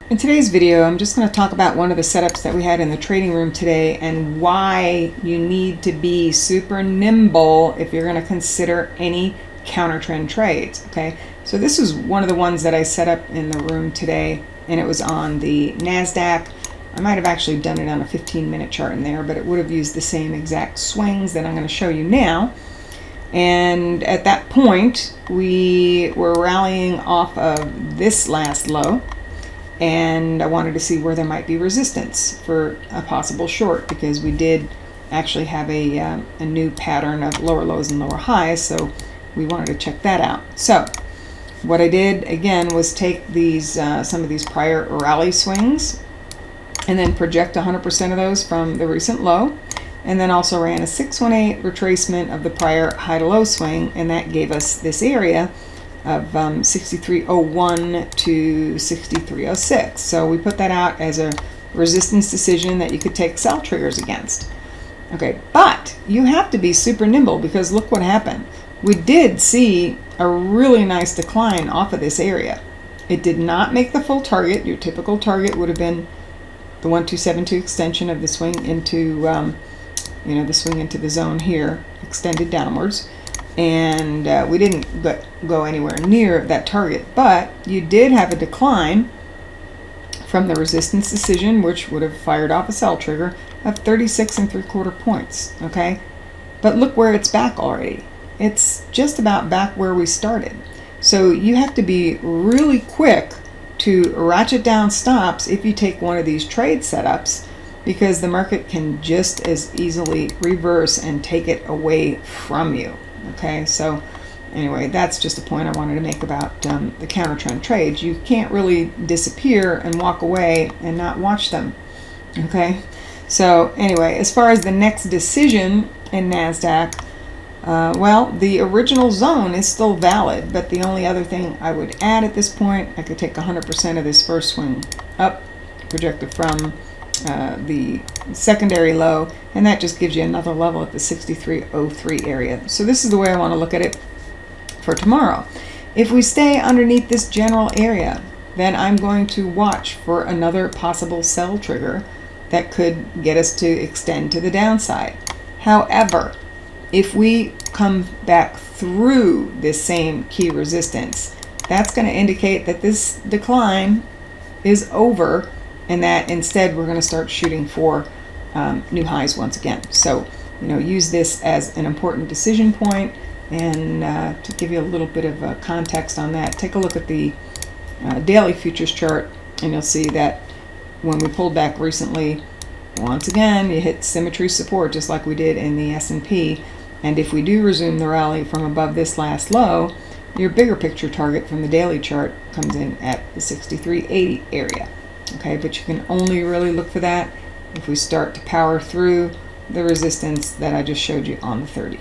In today's video, I'm just going to talk about one of the setups that we had in the trading room today and why you need to be super nimble if you're going to consider any counter trend trades. Okay, so this is one of the ones that I set up in the room today, and it was on the NASDAQ. I might have actually done it on a 15-minute chart in there, but it would have used the same exact swings that I'm going to show you now. And at that point, we were rallying off of this last low, and I wanted to see where there might be resistance for a possible short, because we did actually have a new pattern of lower lows and lower highs, so we wanted to check that out. So what I did again was take these some of these prior rally swings and then project 100% of those from the recent low, and then also ran a 618 retracement of the prior high to low swing, and that gave us this area of 63.01 to 63.06. So we put that out as a resistance decision that you could take sell triggers against. Okay, but you have to be super nimble, because look what happened. We did see a really nice decline off of this area. It did not make the full target. Your typical target would have been the 1272 extension of the swing into the swing into the zone here, extended downwards. And we didn't go anywhere near that target, but you did have a decline from the resistance decision, which would have fired off a sell trigger of 36.75 points. Okay, but look where it's back already. It's just about back where we started. So you have to be really quick to ratchet down stops if you take one of these trade setups, because the market can just as easily reverse and take it away from you. Okay, so anyway, that's just a point I wanted to make about the counter trend trades. You can't really disappear and walk away and not watch them. Okay, so anyway, as far as the next decision in NASDAQ, well, the original zone is still valid, but the only other thing I would add at this point, I could take 100% of this first swing up, projected from the secondary low, and that just gives you another level at the 63.03 area. So this is the way I want to look at it for tomorrow. If we stay underneath this general area, then I'm going to watch for another possible sell trigger that could get us to extend to the downside. However, if we come back through this same key resistance, that's going to indicate that this decline is over, and that instead we're going to start shooting for new highs once again. So, use this as an important decision point. And to give you a little bit of context on that, take a look at the daily futures chart, and you'll see that when we pulled back recently, once again, you hit symmetry support just like we did in the S&P. And if we do resume the rally from above this last low, your bigger picture target from the daily chart comes in at the 63.80 area. Okay, but you can only really look for that if we start to power through the resistance that I just showed you on the 30.